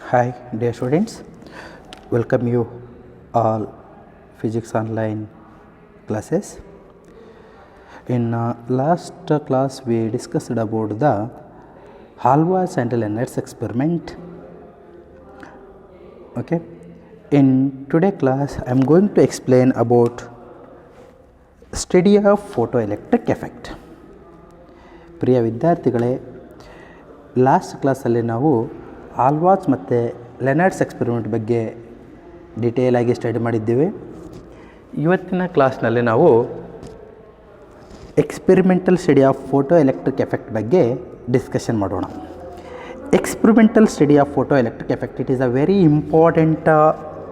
Hi, dear students. Welcome you all physics online classes. In last class, we discussed about the Halwas and Lennert's experiment. Okay. In today class, I am going to explain about study of photoelectric effect. ಪ್ರಿಯ ವಿದ್ಯಾರ್ಥಿಗಳೇ, last ಕ್ಲಾಸಲ್ಲಿ ನಾವು ಹಾಲ್ವಾಸ್ ಮತ್ತು ಲೆನರ್ಟ್ಸ್ experiment ಬಗ್ಗೆ ಡಿಟೇಲಾಗಿ study ಮಾಡಿದ್ದೇವೆ. ಇವತ್ತಿನ ಕ್ಲಾಸ್ನಲ್ಲಿ ನಾವು experimental study of photo electric effect ಬಗ್ಗೆ ಡಿಸ್ಕಷನ್ ಮಾಡೋಣ. Experimental study of photo electric effect, it is a very important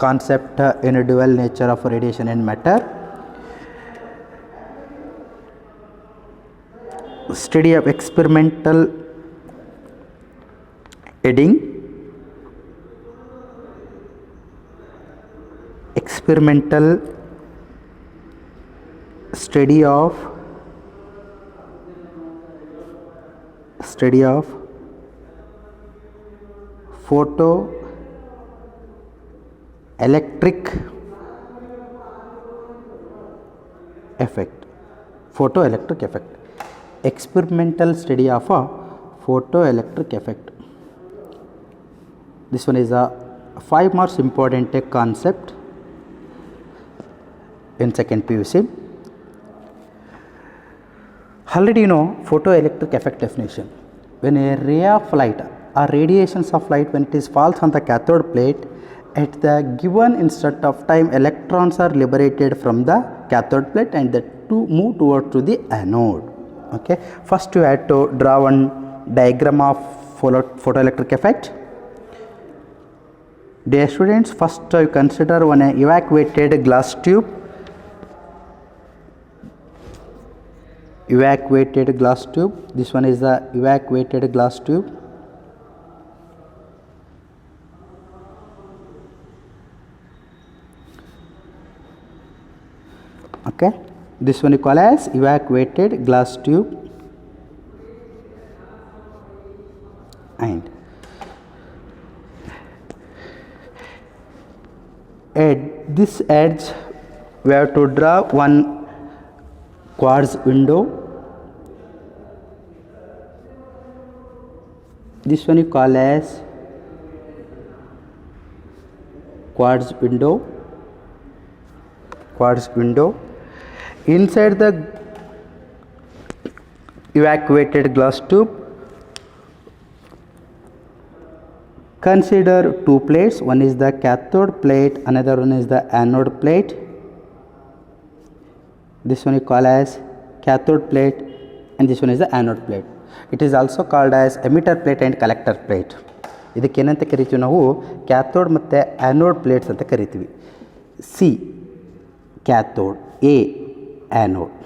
concept in dual nature of radiation and matter. Study of experimental heading, experimental study of photo electric effect. Photoelectric effect. Experimental study of a photoelectric effect. This one is a 5 marks important concept in second PUC. Already you know photoelectric effect definition. When a ray of light or radiations of light, when it is falls on the cathode plate, at the given instant of time, electrons are liberated from the cathode plate and the to move towards to the anode. Okay, first you have to draw one diagram of photoelectric effect. Dear students, first you consider one evacuated glass tube. This one is the evacuated glass tube. Okay, this one you call as evacuated glass tube, and at this edge we have to draw one quartz window. This one you call as quartz window. Inside the evacuated glass tube, consider two plates. One is the cathode plate, another one is the anode plate. This one you call as cathode plate and this one is the anode plate. It is also called as emitter plate and collector plate. ಇದಕ್ಕೆ ಏನಂತ ಕರಿತೀವಿ ನಾವು? Cathode ಮತ್ತು anode plates ಅಂತ ಕರಿತೀವಿ. C cathode, A anode.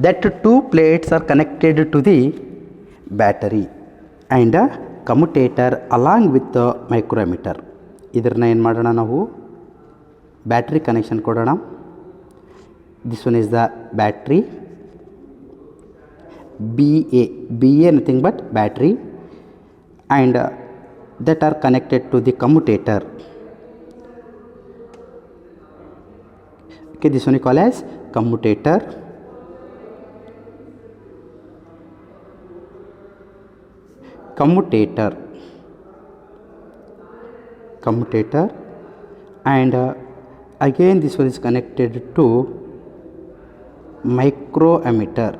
That two plates are connected to the battery and a commutator along with the micrometer. ಇದನ್ನ ಏನು ಮಾಡೋಣ ನಾವು? ಬ್ಯಾಟ್ರಿ ಕನೆಕ್ಷನ್ ಕೊಡೋಣ. This one is the battery, BA nothing but battery, and that are connected to the commutator. Okay, this one you call as commutator. And again this one is connected to micrometer.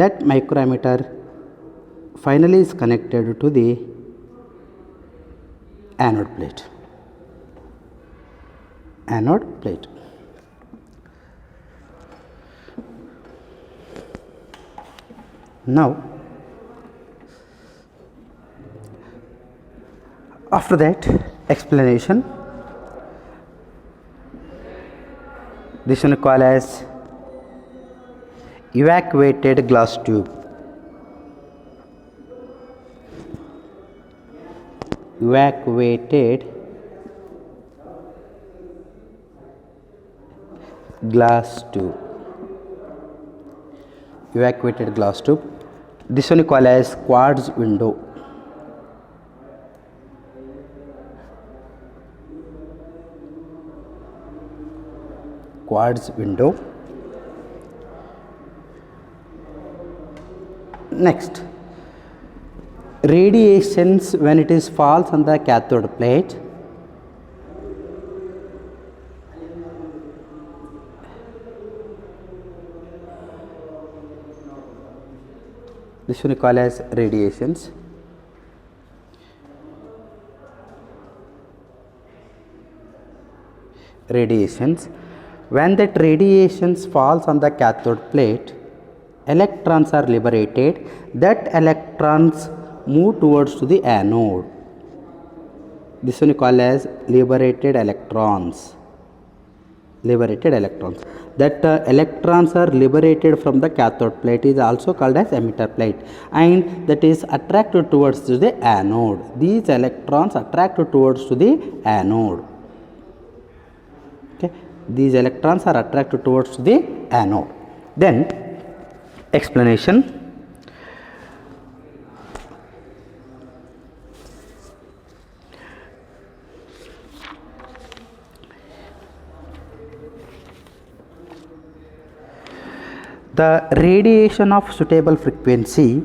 That micrometer finally is connected to the anode plate. Now after that explanation, this one called as evacuated glass tube. Evacuated glass tube. This one is called as quartz window. Quartz window. Next, radiations when it is falls on the cathode plate. This one is called as radiations. Radiations. When that radiations falls on the cathode plate, electrons are liberated. That electrons move towards to the anode. This one is called as liberated electrons. Liberated electrons. That electrons are liberated from the cathode plate is also called as emitter plate, and that is attracted towards to the anode. These electrons attracted towards to the anode. Okay, these electrons are attracted towards the anode. Then explanation. The radiation of suitable frequency,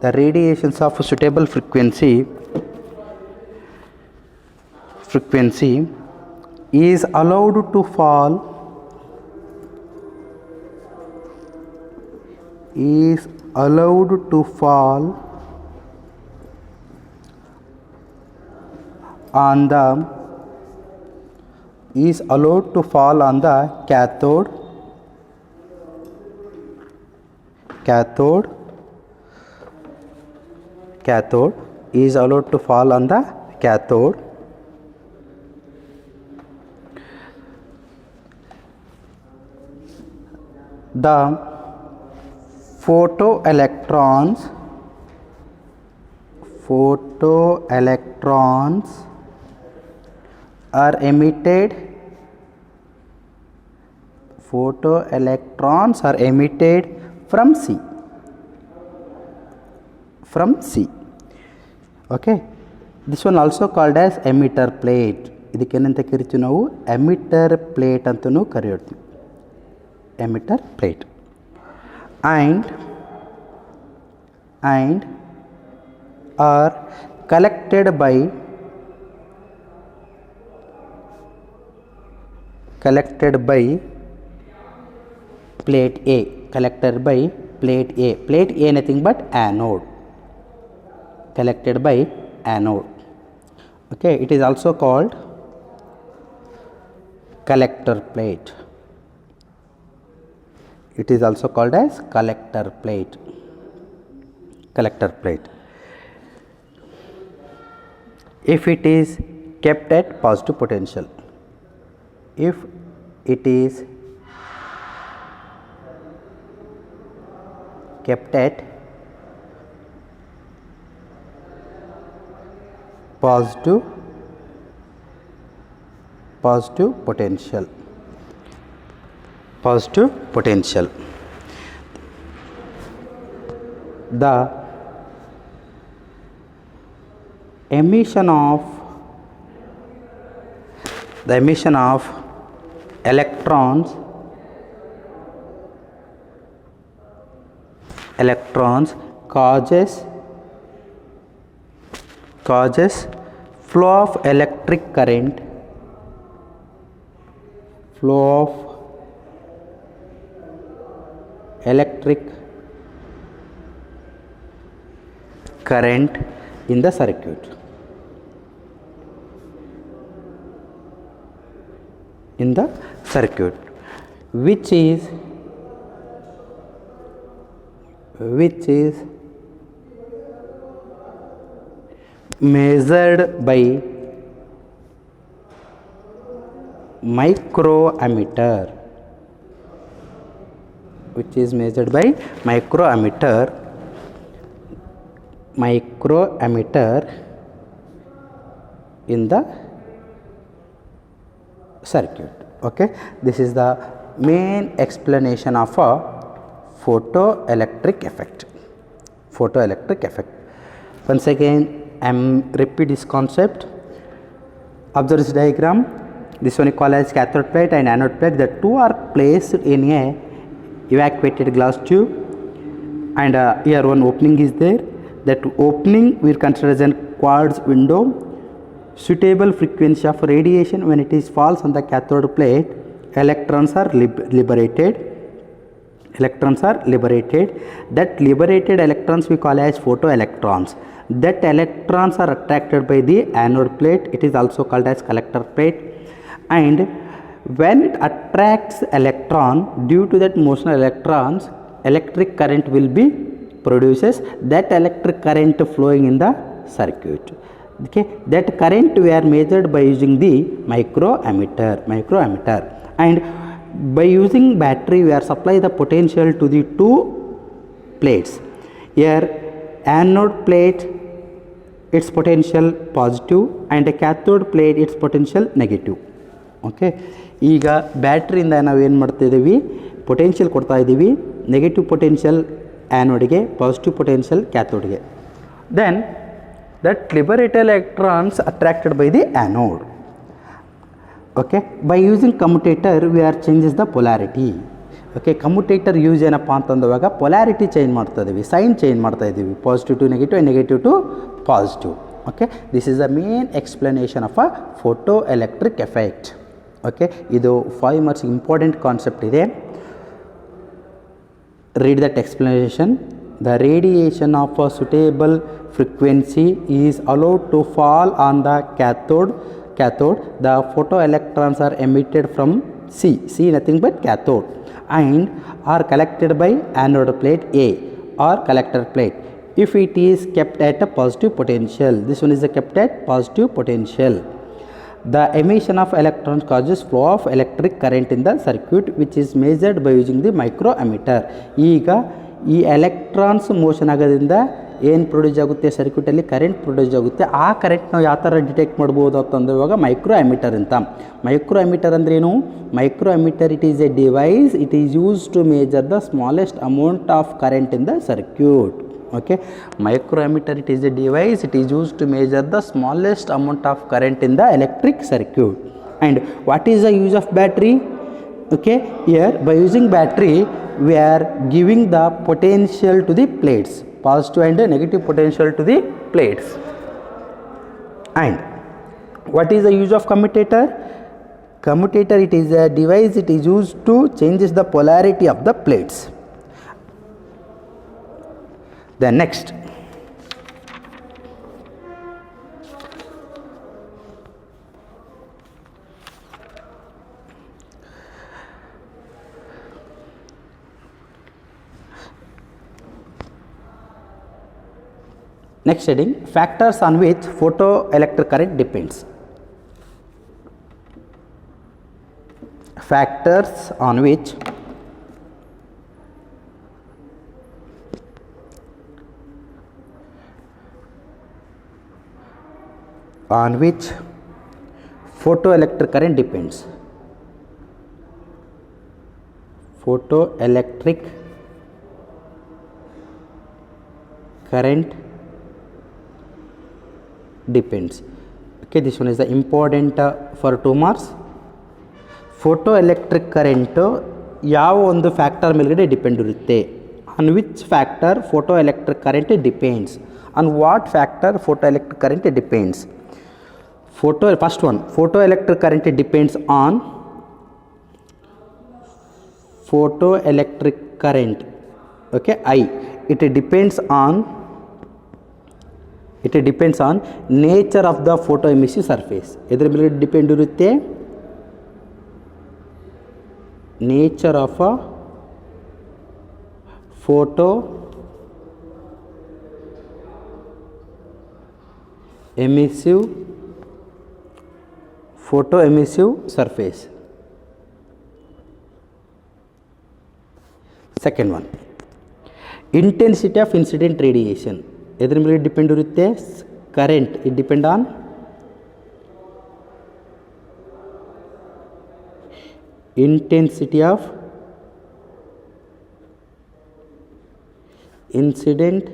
the radiation of suitable frequency is allowed to fall on the cathode is allowed to fall on the cathode. The photoelectrons are emitted from C. Okay, this one also called as emitter plate. ಇದಕ್ಕೆ ಏನಂತ ಕರಿತೀವಿ ನಾವು emitter plate ಅಂತಲೂ ಕರೆಯುತ್ತೀವಿ. emitter plate and are collected by plate A. Plate A nothing but anode. Collected by anode. Okay, it is also called collector plate. It is also called as collector plate. If it is kept at positive potential. If it is kept at positive potential. The emission of electrons causes flow of electric current in the circuit. Which is measured by microammeter, which is measured by microammeter in the circuit. Okay, this is the main explanation of a photoelectric effect. Once again I am repeat this concept. Observe this diagram. This one is called as cathode plate and anode plate. The two are placed in a evacuated glass tube, and here one opening is there. That opening we consider as a quartz window. Suitable frequency of radiation when it is falls on the cathode plate, electrons are liberated. That liberated electrons we call as photoelectrons. That electrons are attracted by the anode plate. It is also called as collector plate. And when it attracts electron, due to that motion of electrons, electric current will be produces. That electric current flowing in the circuit. Okay, that current we are measured by using the microammeter. And by using battery we are supply the potential to the two plates. Here anode plate its potential positive and cathode plate its potential negative. Okay, ಈಗ ಬ್ಯಾಟ್ರಿಯಿಂದ ನಾವು ಏನು ಮಾಡ್ತಿದ್ದೀವಿ, potential ಕೊಡ್ತಾ ಇದ್ದೀವಿ. Negative potential ಆ್ಯನೋಡ್ಗೆ, positive potential ಕ್ಯಾಥೋಡ್ಗೆ. Then that liberated electrons attracted by the anode. Okay, by using commutator we are changes the polarity. Okay, commutator use ಏನಪ್ಪ ಅಂತಂದಾಗ polarity change ಮಾಡ್ತಾ ಇದ್ದೀವಿ, sign change ಮಾಡ್ತಾ ಇದ್ದೀವಿ, positive to negative and negative to positive. Okay, this is the main explanation of a photoelectric effect. Okay, ಇದು 5 marks important concept ಇದೆ. Read that explanation. The radiation of a suitable frequency is allowed to fall on the cathode. The photoelectrons are emitted from C nothing but cathode, and are collected by anode plate A or collector plate if it is kept at a positive potential. This one is kept at positive potential. The emission of electrons causes flow of electric current in the circuit, which is measured by using the microammeter. ಈಗ ಈ electrons motion ಆಗೋದ್ರಿಂದ ಏನು produce ಆಗುತ್ತೆ, ಸರ್ಕ್ಯೂಟಲ್ಲಿ current produce ಆಗುತ್ತೆ. ಆ current ನಾವು ಯಾವ ಥರ ಡಿಟೆಕ್ಟ್ ಮಾಡ್ಬೋದು ಅಂತಂದ್ರೆ ಇವಾಗ ಮೈಕ್ರೋಅಮೀಟರ್ ಅಂತ. ಮೈಕ್ರೋಅಮೀಟರ್ ಅಂದ್ರೆ ಏನು? Microammeter it is a device, it is use to measure the smallest amount of current in the circuit. Okay, microammeter it is a device, it is used to measure the smallest amount of current in the electric circuit. And what is the use of battery? Okay, here by using battery we are giving the potential to the plates, positive and negative potential to the plates. And what is the use of commutator? Commutator it is a device, it is used to changes the polarity of the plates. The next, heading, factors on which photoelectric current depends. Factors on which photoelectric current depends. Photoelectric current depends. Okay, this one is the important for 2 marks. Photoelectric current ಯಾವ ಒಂದು factor ಮೇಲ್ಗಡೆ depend ಇರುತ್ತೆ? On which factor photoelectric current depends? On what factor photoelectric current depends? First one, photoelectric current depends on photoelectric current. Okay, it depends on nature of the photoemissive surface. ಇದರ ಮೇಲೆ depend ಇರುತ್ತೆ nature of a photoemissive photoemissive surface. Second one, intensity of incident radiation. ಎದ್ರ ಮೇಲೆ depend ಇರುತ್ತೆ? Current. It depend on intensity of incident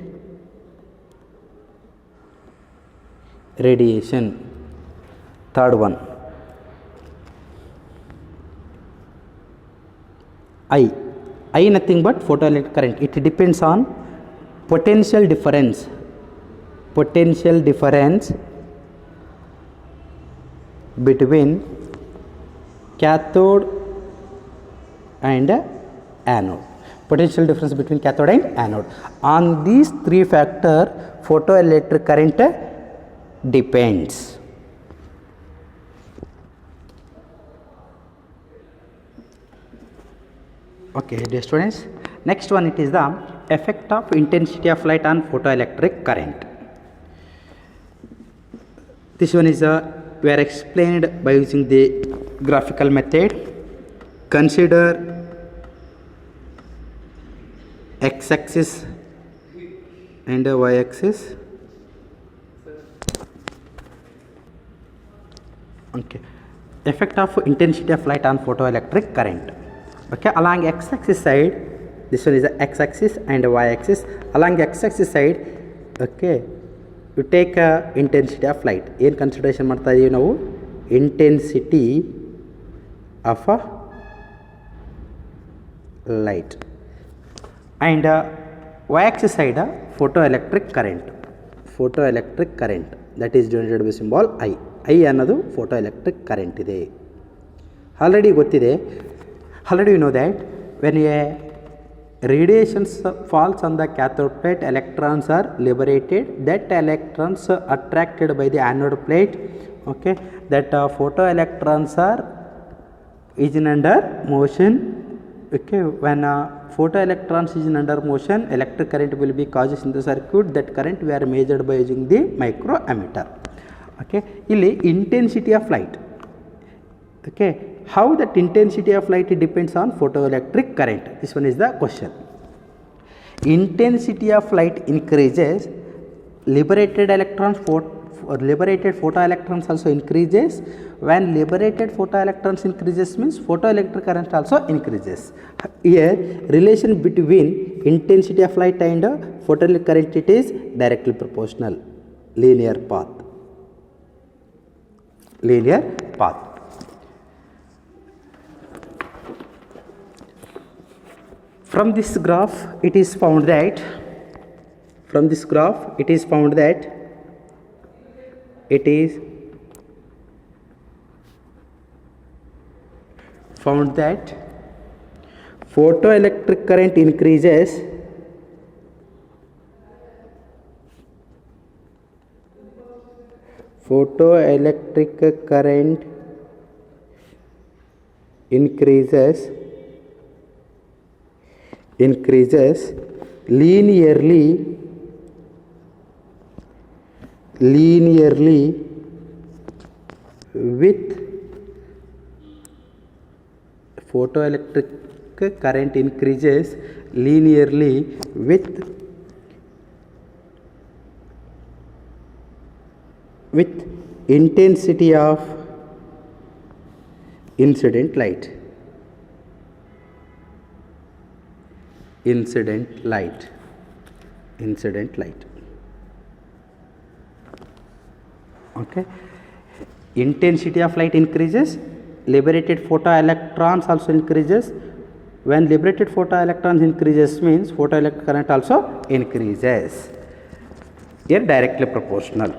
radiation. Third one, I nothing but photoelectric current. It depends on potential difference between cathode and anode. Potential difference between cathode and anode. On these three factors, photoelectric current depends. Okay, dear students, next one, it is the effect of intensity of light on photoelectric current. This one is we are explained by using the graphical method. Consider x-axis and y-axis. Okay, effect of intensity of light on photoelectric current. Okay, along x-axis side, this one is the x-axis and y-axis. Along x-axis side, okay, you take intensity of light. ಏನು consideration ಮಾಡ್ತಾ ಇದೀವಿ ನಾವು? Intensity of light. And y-axis side, photoelectric current. That is denoted by symbol I. I ಅನ್ನೋದು photoelectric current ಇದೆ. Already ಗೊತ್ತಿದೆ. Already you know that when a radiation falls on the cathode plate, electrons are liberated. That electrons are attracted by the anode plate. Okay, that photoelectrons are is in under motion. Okay, when photoelectrons is in under motion, electric current will be caused in the circuit. That current we are measured by using the microammeter. Okay, ಇಲ್ಲಿ intensity of light. Okay, how that intensity of light depends on photoelectric current? This one is the question. Intensity of light increases, liberated photoelectrons also increases. When liberated photoelectrons increases means photoelectric current also increases. Here relation between intensity of light and photoelectric current, it is directly proportional, linear path. From this graph it is found that photoelectric current increases linearly with photoelectric current increases linearly with intensity of incident light. Okay, intensity of light increases, liberated photoelectrons also increases. When liberated photoelectrons increases means photoelectric current also increases. Here directly proportional.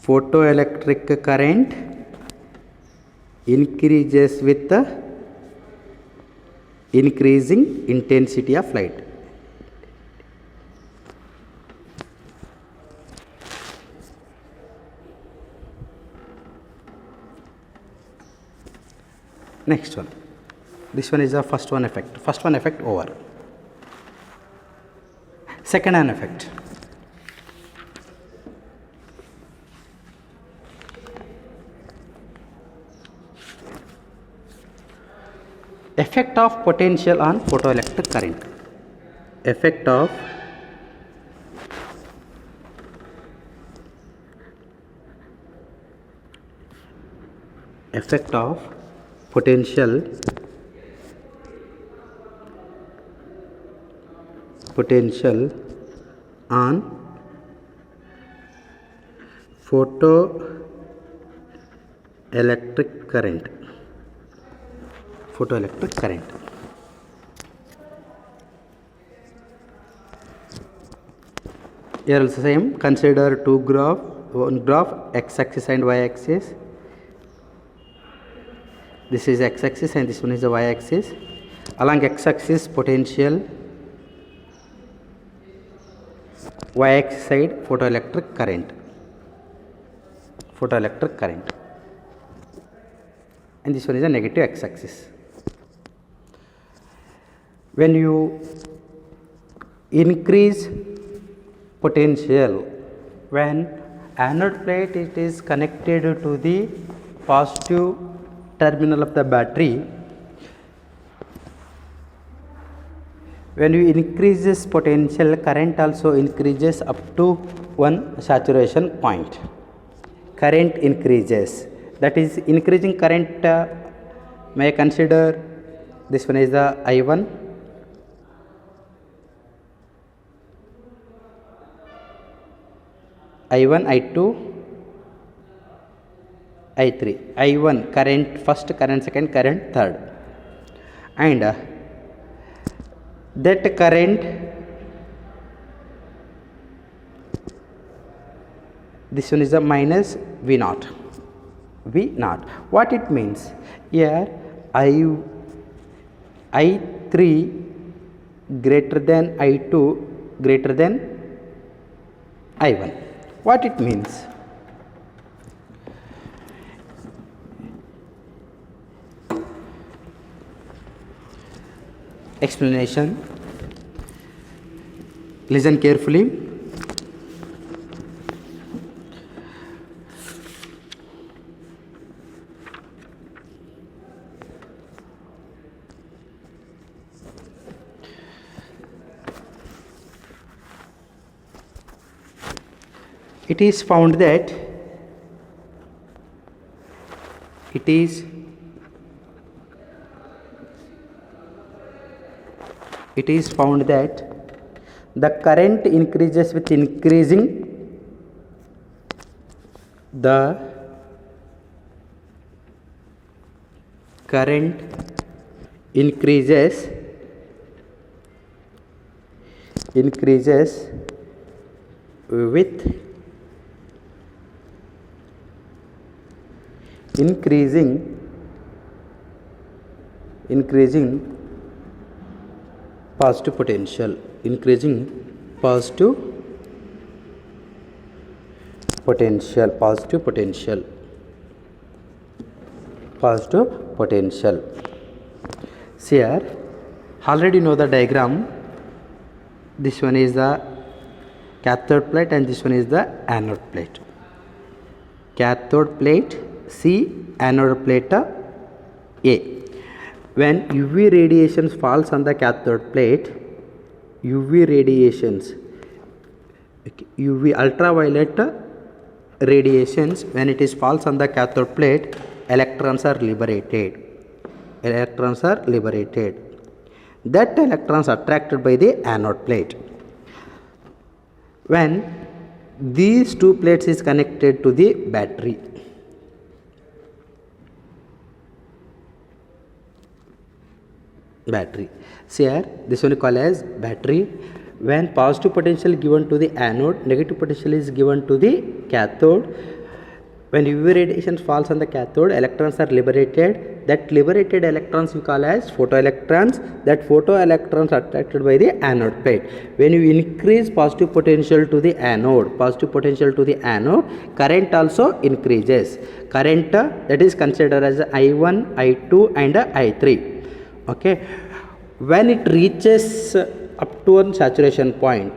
Photoelectric current increases with the increasing intensity of light. Next one, this one is the first one effect over. Second one effect. Effect of potential on photoelectric current. Effect of potential on photoelectric current. Here also same, consider two graph, one graph x-axis and y-axis. This is x-axis and this one is the y-axis. Along x-axis potential, y-axis side photoelectric current, and this one is a negative x-axis. When you increase potential, when anode plate it is connected to the positive terminal of the battery, when you increase this potential, current also increases up to one saturation point. Current increases, that is increasing current may consider this one is the I1, I2, I3. I1 current first, current second, current third, and that current, this one is a minus V0. What it means? Here I3 greater than I2 greater than I1. What it means? Explanation. Listen carefully. It is found that the current increases with increasing the current increases with increasing positive potential, positive potential. See here, already know the diagram. This one is the cathode plate and this one is the anode plate. Cathode plate C, anode plate A. When UV radiations falls on the cathode plate, UV ultraviolet radiations, when it is falls on the cathode plate, electrons are liberated. That electrons are attracted by the anode plate. When these two plates is connected to the battery, see here, this one is called as battery. When positive potential given to the anode, negative potential is given to the cathode. When UV radiation falls on the cathode, electrons are liberated. That liberated electrons we call as photoelectrons. That photoelectrons are attracted by the anode plate. When you increase positive potential to the anode, current also increases. Current that is considered as I1, I2 and I3. Okay. When it reaches up to one saturation point,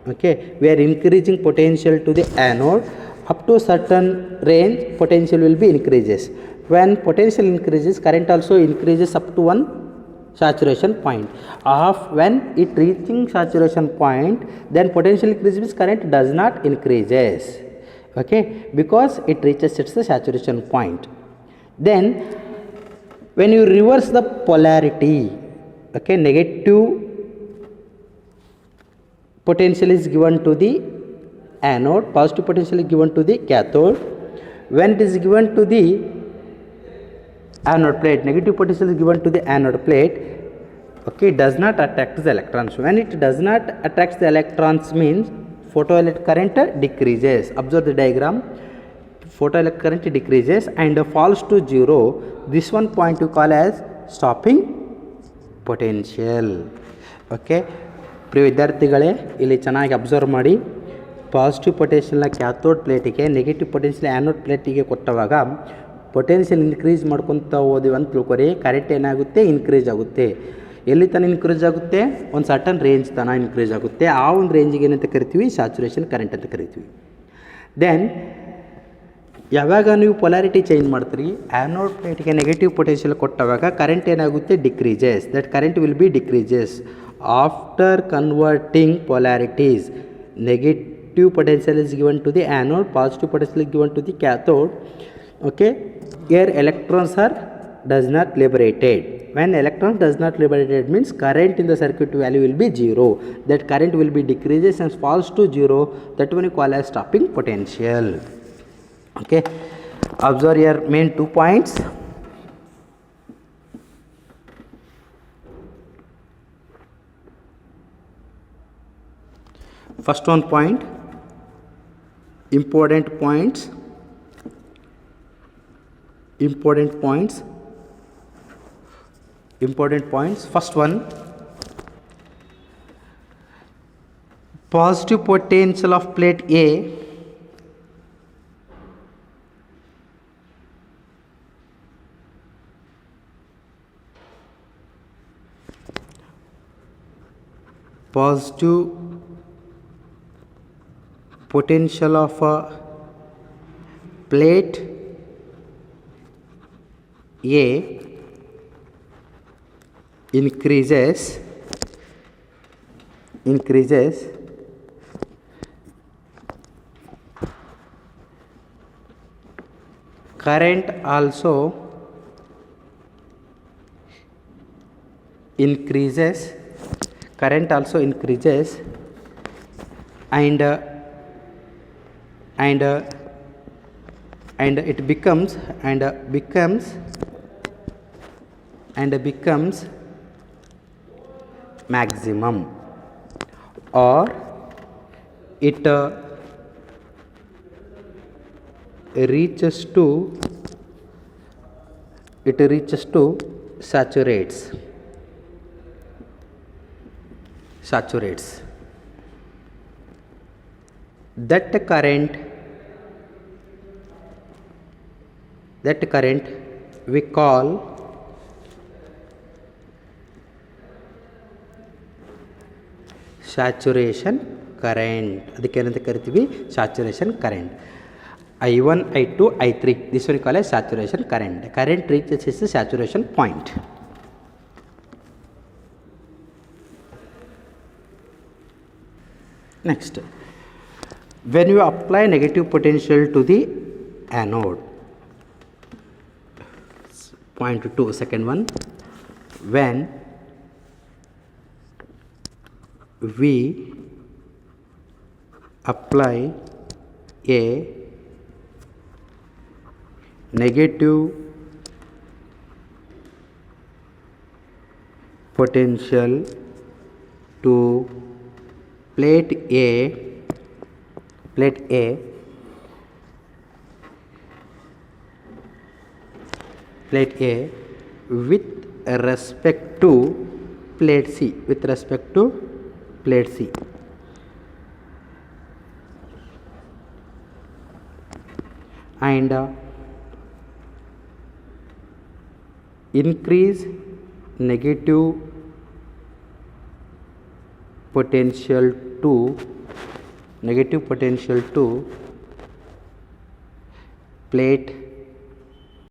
okay, we are increasing potential to the anode. Up to certain range, potential will be increases. When potential increases, current also increases up to one saturation point. When it reaching saturation point, then potential increase means current does not increases, okay, because it reaches its saturation point. Then when you reverse the polarity, okay, negative potential is given to the anode, positive potential is given to the cathode. When it is given to the anode plate, negative potential is given to the anode plate, okay, it does not attract the electrons. When it does not attract the electrons means photoelectric current decreases. Observe the diagram. Photoelectric current decreases and falls to zero. This one point you call as stopping potential. Okay, ಪ್ರಿಯ ವಿದ್ಯಾರ್ಥಿಗಳೇ, ಇಲ್ಲಿ ಚೆನ್ನಾಗಿ observe ಮಾಡಿ. Positive ಪೊಟೆನ್ಷಿಯಲ್ನ cathode ಪ್ಲೇಟಿಗೆ, negative potential anode ಪ್ಲೇಟಿಗೆ ಕೊಟ್ಟವಾಗ potential increase ಮಾಡ್ಕೊತ ಹೋದಿವಿ ಅಂತ ತಿಳ್ಕೊರಿ. Current ಏನಾಗುತ್ತೆ, increase ಆಗುತ್ತೆ. ಎಲ್ಲಿ ತನಕ ಇನ್ಕ್ರೀಸ್ ಆಗುತ್ತೆ, ಒಂದು ಸರ್ಟನ್ ರೇಂಜ್ ತನಕ ಇನ್ಕ್ರೀಸ್ ಆಗುತ್ತೆ. ಆ ಒಂದು ರೇಂಜಿಗೆ ಏನಂತ ಕರಿತೀವಿ, ಸ್ಯಾಚುರೇಷನ್ ಕರೆಂಟ್ ಅಂತ ಕರಿತೀವಿ. ದೆನ್ ಯಾವಾಗ ನೀವು ಪೊಲಾರಿಟಿ ಚೇಂಜ್ ಮಾಡ್ತೀರಿ, ಆ್ಯನೋಡ್ ಪ್ಲೇಟ್ಗೆ ನೆಗೆಟಿವ್ ಪೊಟೆನ್ಷಿಯಲ್ ಕೊಟ್ಟವಾಗ ಕರೆಂಟ್ ಏನಾಗುತ್ತೆ, decreases. That current will be decreases after converting polarities. Negative potential is given to the anode, positive potential is given to the cathode. Okay, here electrons are does not liberated. When electrons does not liberated means current in the circuit value will be zero. That current will be decreases and falls to zero. That one you call as stopping potential. Okay, observe your main 2 points. First one point, important points. First one, positive potential of plate A positive potential of plate A increases current also increases and it becomes maximum, or it reaches to saturates. That current we call saturation current. ಅದಕ್ಕೆ ಏನಂತ ಕರಿತೀವಿ, saturation current. I1, I2, I3, this one we call as saturation current. Current reaches its saturation point. Next, when you apply negative potential to the anode, point 2, second one, when we apply a negative potential to plate A with respect to plate C, and increase negative potential to plate